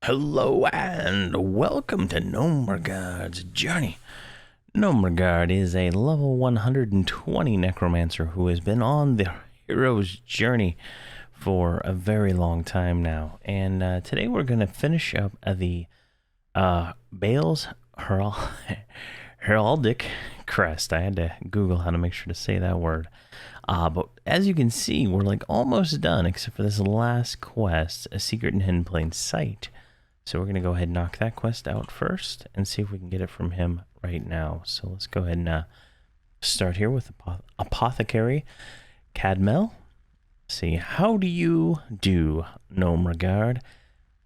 Hello and welcome to Nomeregard's journey. Nomeregard is a level 120 necromancer who has been on the hero's journey for a very long time now. And today we're going to finish up the Bayle's Heraldic Crest. I had to Google how to make sure to say that word. But as you can see, we're like almost done except for this last quest, A Secret in Hidden Plain Sight. So we're going to go ahead and knock that quest out first and see if we can get it from him right now. So let's go ahead and start here with Apothecary Cadmel. See, how do you do, Nomeregard?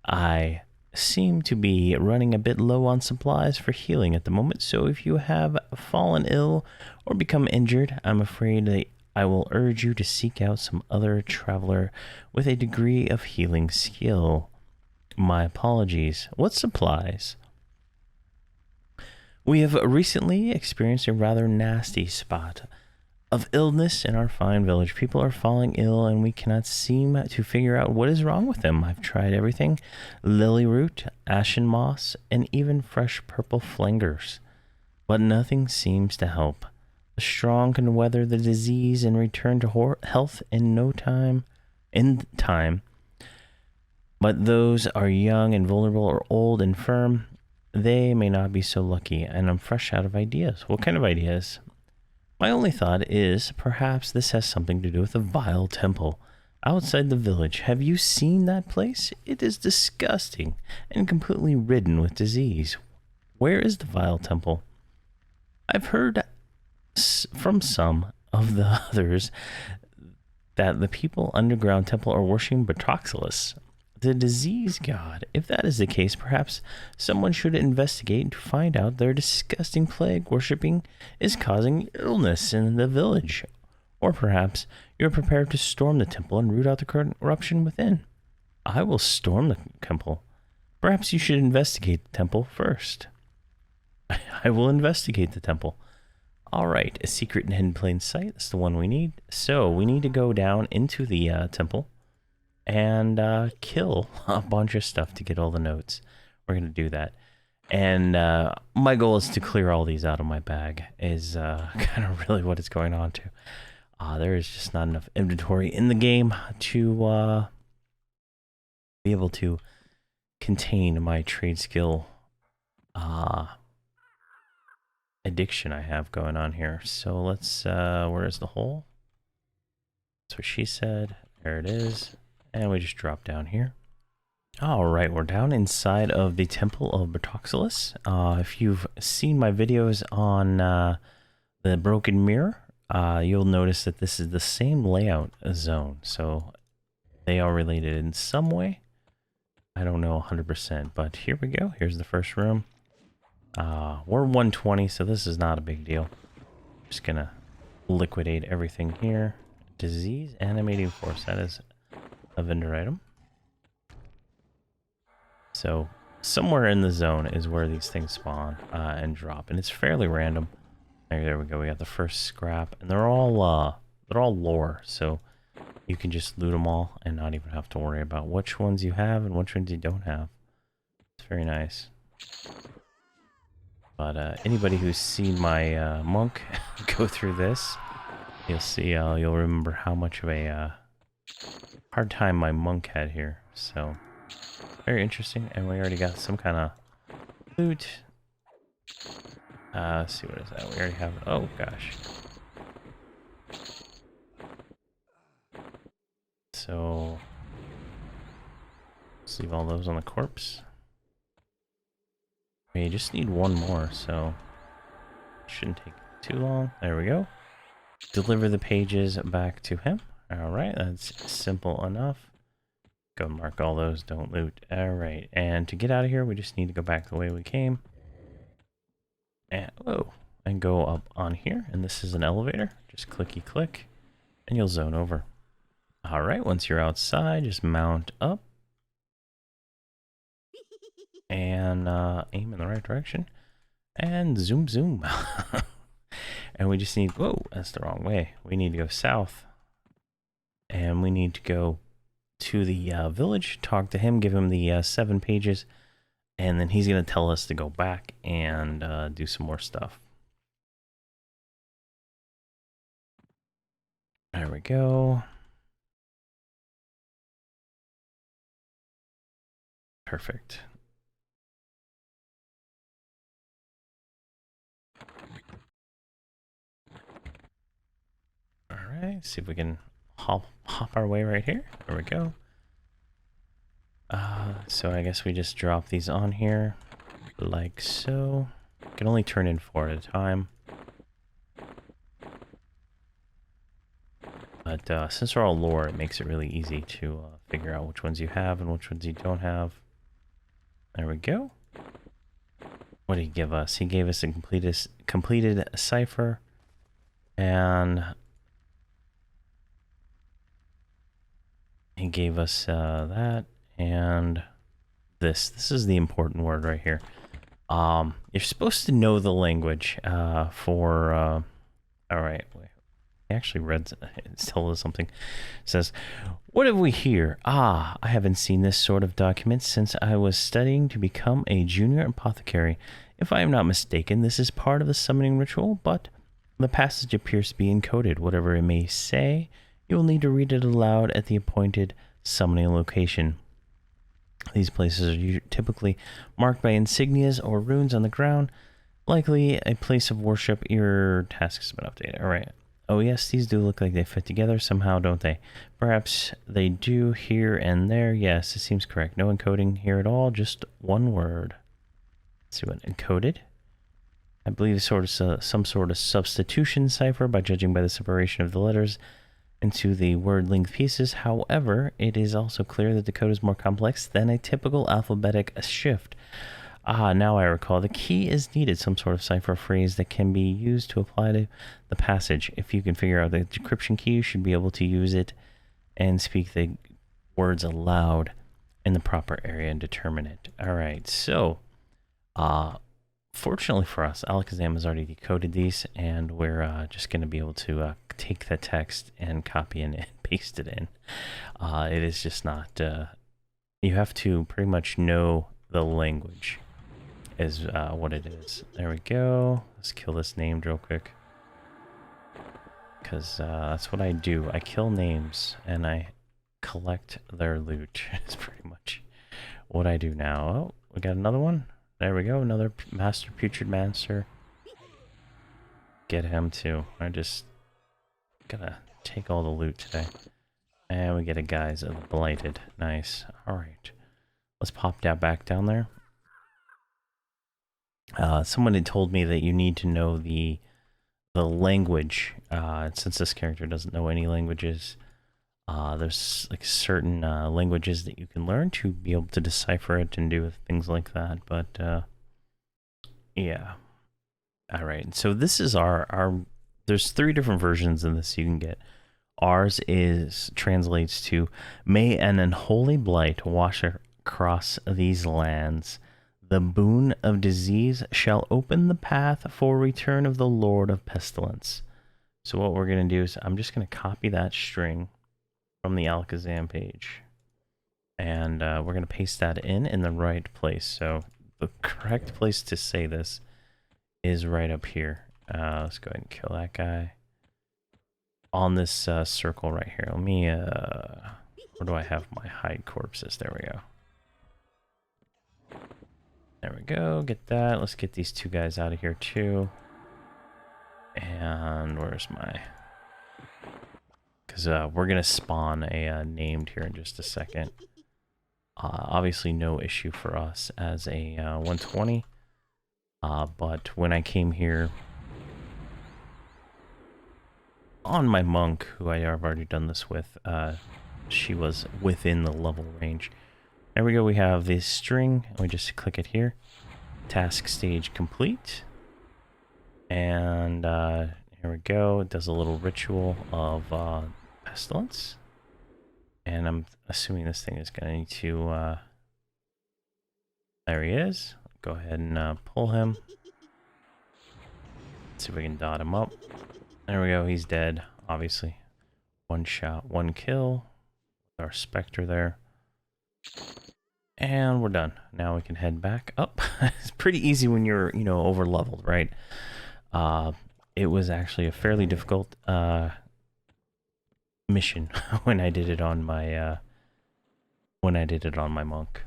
I seem to be running a bit low on supplies for healing at the moment, so if you have fallen ill or become injured, I'm afraid that I will urge you to seek out some other traveler with a degree of healing skill. My apologies. What supplies? We have recently experienced a rather nasty spot of illness in our fine village. People are falling ill and we cannot seem to figure out what is wrong with them. I've tried everything: lily root, ashen moss, and even fresh purple flingers. But nothing seems to help. The strong can weather the disease and return to health in time. But those are young and vulnerable or old and firm, they may not be so lucky, and I'm fresh out of ideas. What kind of ideas? My only thought is perhaps this has something to do with the vile temple outside the village. Have you seen that place? It is disgusting and completely ridden with disease. Where is the vile temple? I've heard from some of the others that the people underground temple are worshiping Batroxylus, the disease god. If that is the case, perhaps someone should investigate to find out their disgusting plague worshipping is causing illness in the village. Or perhaps you're prepared to storm the temple and root out the corruption within. I will storm the temple. Perhaps you should investigate the temple first. I will investigate the temple. All right, A Secret in Hidden Plain Sight. That's the one we need. So we need to go down into the temple and kill a bunch of stuff to get all the notes. We're going to do that. And my goal is to clear all these out of my bag, is kind of really what it's going on to. There is just not enough inventory in the game to be able to contain my trade skill addiction I have going on here. So let's, where is the hole? That's what she said. There it is. And we just drop down here. All right, we're down inside of the Temple of Batroxylus. If you've seen my videos on the Broken Mirror, you'll notice that this is the same layout zone. So they are related in some way. I don't know 100%, but here we go. Here's the first room. We're 120, so this is not a big deal. Just gonna liquidate everything here. Disease animating force. That is a vendor item. So somewhere in the zone is where these things spawn and drop, and it's fairly random. There we go. We got the first scrap, and they're all lore, so you can just loot them all and not even have to worry about which ones you have and which ones you don't have. It's very nice. But anybody who's seen my monk go through this, you'll see, you'll remember how much of a hard time my monk had here. So very interesting. And we already got some kind of loot. Let's see, what is that? We already have, oh gosh. So let's leave all those on the corpse. We just need one more, so shouldn't take too long. There we go. Deliver the pages back to him. All right, that's simple enough. Go mark all those, don't loot. All right, and to get out of here, we just need to go back the way we came. And, whoa, and go up on here, and this is an elevator. Just clicky click, and you'll zone over. All right, once you're outside, just mount up. And aim in the right direction. And zoom, zoom. And we just need, whoa, that's the wrong way. We need to go south. and we need to go to the village, talk to him, give him the 7 pages, and then he's going to tell us to go back and do some more stuff. There we go. Perfect. All right, see if we can hop our way right here. There we go. So I guess we just drop these on here like so. Can only turn in 4 at a time. But since they're all lore, it makes it really easy to figure out which ones you have and which ones you don't have. There we go. What did he give us? He gave us a completed cipher, and he gave us that and this. This is the important word right here. You're supposed to know the language for. All right, wait. I actually read. It's telling us something. It says, "What have we here? Ah, I haven't seen this sort of document since I was studying to become a junior apothecary. If I am not mistaken, this is part of the summoning ritual, but the passage appears to be encoded. Whatever it may say, you will need to read it aloud at the appointed summoning location. These places are typically marked by insignias or runes on the ground, likely a place of worship. Your task has been updated." All right. Oh yes, these do look like they fit together somehow, don't they? Perhaps they do here and there. Yes, it seems correct. No encoding here at all, just one word. Let's see what encoded. I believe it's some sort of substitution cipher by judging by the separation of the letters into the word-length pieces. However, it is also clear that the code is more complex than a typical alphabetic shift. Ah, now I recall. The key is needed, some sort of cipher phrase that can be used to apply to the passage. If you can figure out the decryption key, you should be able to use it and speak the words aloud in the proper area and determine it. All right, so fortunately for us, Alakazam has already decoded these, and we're just going to be able to take the text and copy and paste it in. It is just not... you have to pretty much know the language is what it is. There we go. Let's kill this name real quick, because that's what I do. I kill names and I collect their loot. It's pretty much what I do now. Oh, we got another one. There we go. Another Master Putrid Mancer. Get him too. I just gotta take all the loot today. And we get a Guise of the Blighted. Nice. Alright. Let's pop that back down there. Someone had told me that you need to know the language. Since this character doesn't know any languages, there's like certain languages that you can learn to be able to decipher it and do things like that. But yeah. All right. So this is our. There's 3 different versions of this you can get. Ours translates to, "May an unholy blight wash across these lands. The boon of disease shall open the path for return of the Lord of Pestilence." So what we're going to do is I'm just going to copy that string from the Alakazam page. And we're going to paste that in the right place. So the correct place to say this is right up here. Let's go ahead and kill that guy. On this circle right here. Let me, where do I have my hide corpses? There we go. There we go, get that. Let's get these 2 guys out of here too. And where's my... Because we're going to spawn a named here in just a second. Obviously no issue for us as a 120. But when I came here on my monk, who I have already done this with, she was within the level range. There we go, we have this string, and we just click it here. Task stage complete. And here we go, it does a little ritual of pestilence. And I'm assuming this thing is going to... there he is. Go ahead and pull him. Let's see if we can dot him up. There we go, he's dead, obviously. One shot, one kill. Our Spectre there. And we're done. Now we can head back up. It's pretty easy when you're, you know, over leveled, right? It was actually a fairly difficult mission when I did it on my monk.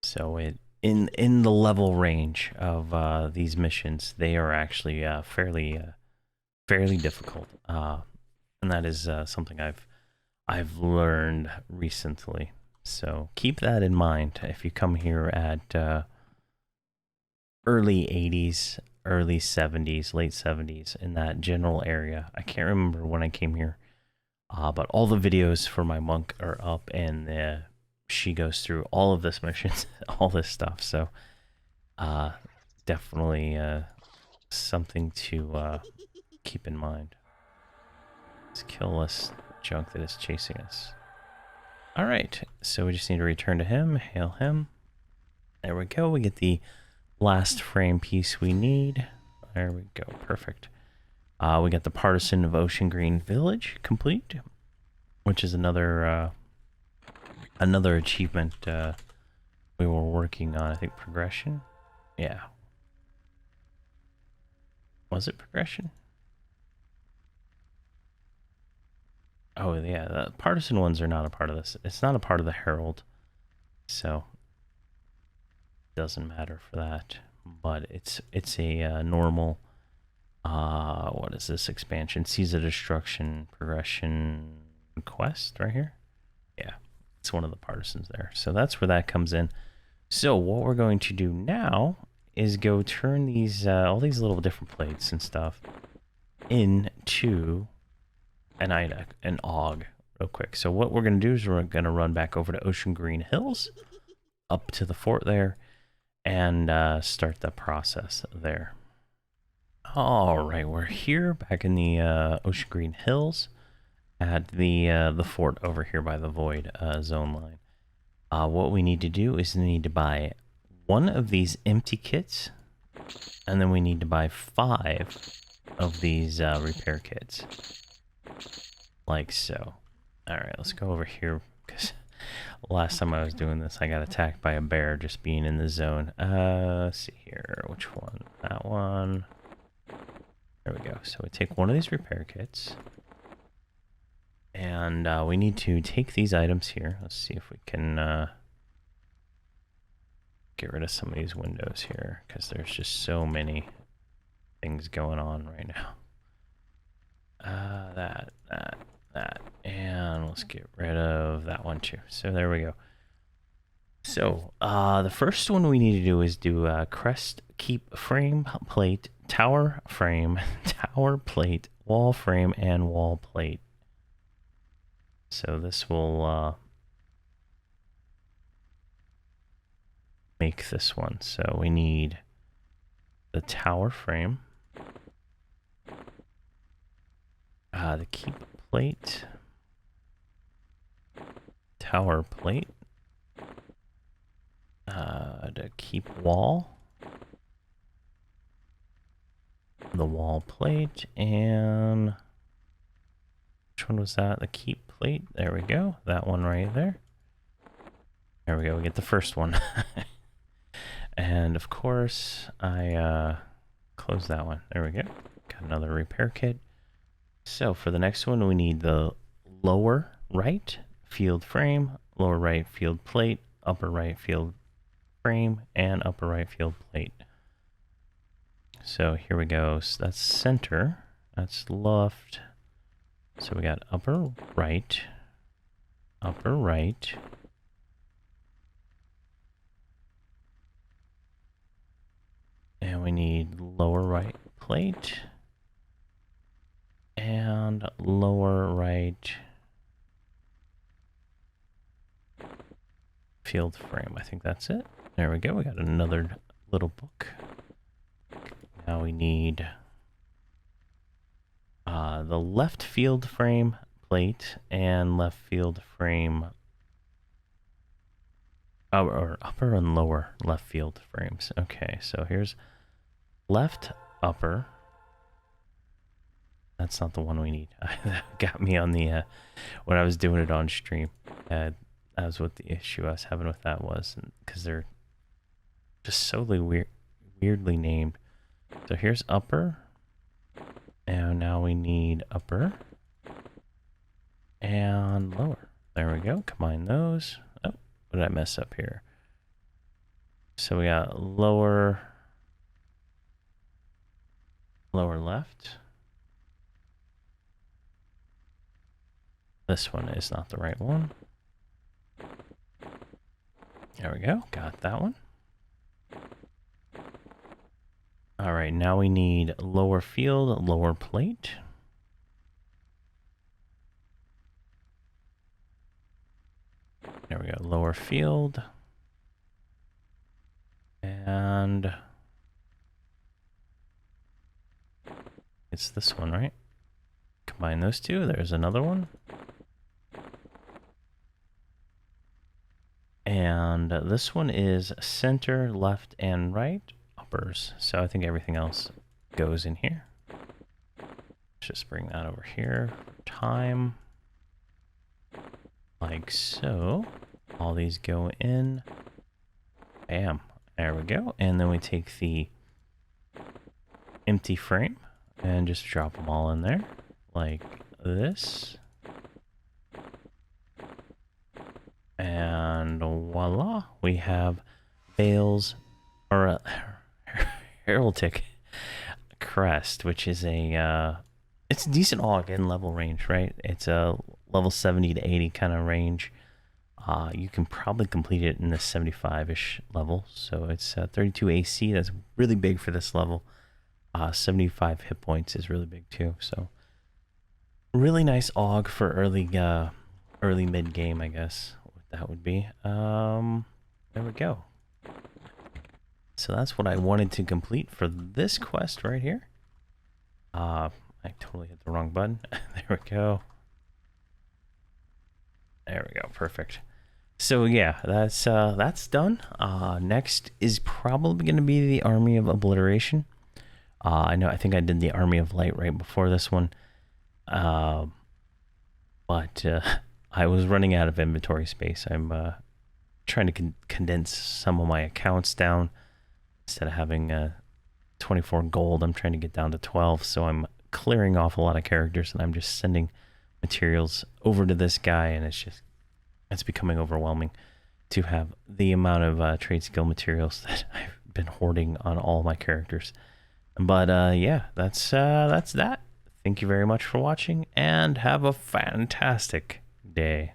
So in the level range of these missions, they are actually fairly difficult. And that is something I've learned recently. So keep that in mind if you come here at early 80s, early 70s, late 70s, in that general area. I can't remember when I came here, but all the videos for my monk are up, and she goes through all of this missions, all this stuff. So definitely something to keep in mind. Let's kill this junk that is chasing us. All right, so we just need to return to him, hail him. There we go. We get the last frame piece we need. There we go. Perfect. We got the Partisan of Ocean Green Village complete, which is another achievement we were working on. I think progression. Yeah. Was it progression? Oh, yeah, the partisan ones are not a part of this. It's not a part of the Herald, so it doesn't matter for that. But it's a normal, what is this expansion? Seas of Destruction Progression Quest right here? Yeah, it's one of the partisans there. So that's where that comes in. So what we're going to do now is go turn these, all these little different plates and stuff into an AUG real quick. So what we're going to do is we're going to run back over to Ocean Green Hills, up to the fort there, and start the process there. All right, we're here back in the Ocean Green Hills at the fort over here by the Void zone line. What we need to do is we need to buy one of these empty kits, and then we need to buy 5 of these repair kits. Like so. Alright, let's go over here, because last time I was doing this, I got attacked by a bear just being in the zone. Let's see here. Which one? That one. There we go. So we take one of these repair kits. And we need to take these items here. Let's see if we can get rid of some of these windows here, because there's just so many things going on right now. That, and let's get rid of that one too. So there we go. So the first one we need to do is do Crest, keep frame, plate, tower frame, tower plate, wall frame, and wall plate. So this will make this one. So we need the tower frame, the keep plate, tower plate, to keep wall, the wall plate, and which one was that? The keep plate. There we go. That one right there. There we go. We get the first one. And of course, I close that one. There we go. Got another repair kit. So for the next one, we need the lower right field frame, lower right field plate, upper right field frame, and upper right field plate. So here we go. So that's center. That's left. So we got upper right, and we need lower right plate and lower right field frame. I think that's it. There we go. We got another little book. Now we need the left field frame plate and left field frame, or upper and lower left field frames. Okay, so here's left upper, That's not the one we need. That got me on the, when I was doing it on stream. That was what the issue I was having with that was, because they're just so weirdly named. So here's upper. And now we need upper. And lower. There we go. Combine those. Oh, what did I mess up here? So we got lower left. This one is not the right one. There we go. Got that one. All right, now we need lower field, lower plate. There we go. Lower field. And it's this one, right? Combine those two. There's another one. And this one is center, left, and right uppers. So I think everything else goes in here. Let's just bring that over here for time. Like so. All these go in. Bam. There we go. And then we take the empty frame and just drop them all in there. Like this. And voila, we have Bayle's or Heraldic Crest, which is it's a decent AUG in level range, right? It's a level 70 to 80 kind of range. You can probably complete it in the 75-ish level. So it's 32 AC. That's really big for this level. 75 hit points is really big too. So really nice AUG for early mid game, I guess. That would be. There we go. So that's what I wanted to complete for this quest right here. I totally hit the wrong button. There we go. There we go. Perfect. So yeah, that's done. Next is probably going to be the Army of Obliteration. I think I did the Army of Light right before this one. But I was running out of inventory space. I'm trying to condense some of my accounts down. Instead of having 24 gold, I'm trying to get down to 12. So I'm clearing off a lot of characters, and I'm just sending materials over to this guy, and it's becoming overwhelming to have the amount of trade skill materials that I've been hoarding on all my characters. But yeah, that's that. Thank you very much for watching, and have a fantastic day.